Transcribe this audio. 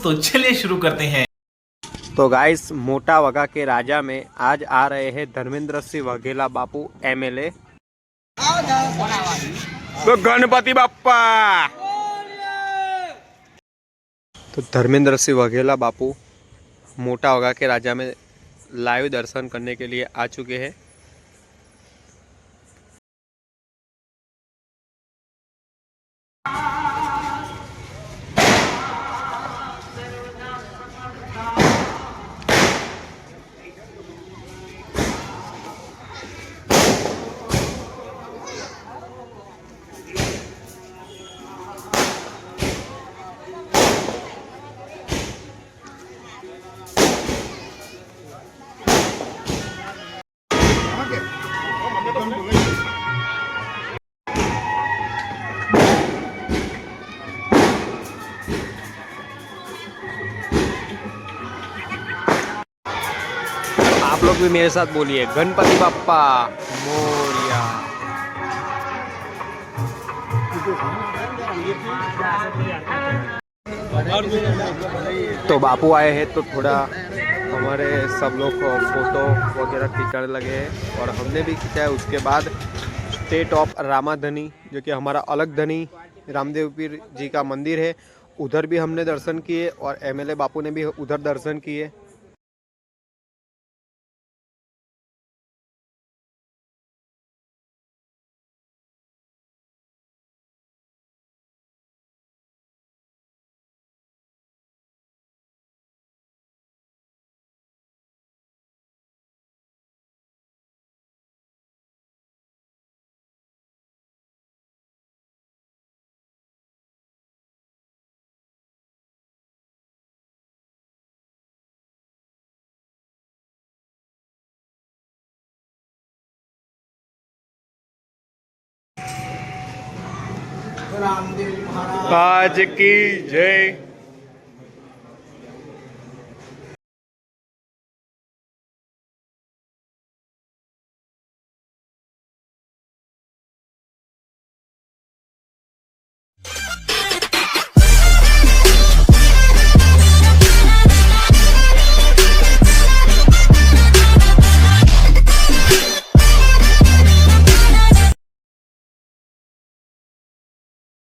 तो चलिए शुरू करते हैं। तो गाइस, मोटा वगा के राजा में आज आ रहे हैं धर्मेंद्र सिंह वाघेला बापू एमएलए। तो गणपति बाप्पा। तो धर्मेंद्र सिंह वाघेला बापू मोटा वगा के राजा में लाइव दर्शन करने के लिए आ चुके हैं। आप लोग भी मेरे साथ बोलिए, गणपति बाप्पा मोरिया। तो बापू आए हैं तो थोड़ा हमारे सब लोग फोटो वगैरह खींचने लगे हैं और हमने भी खींचा है। उसके बाद स्टेट ऑफ रामाधनी, जो कि हमारा अलग धनी रामदेव पीर जी का मंदिर है, उधर भी हमने दर्शन किए और एमएलए बापू ने भी उधर दर्शन किए। रामदेव महाराज आज की जय।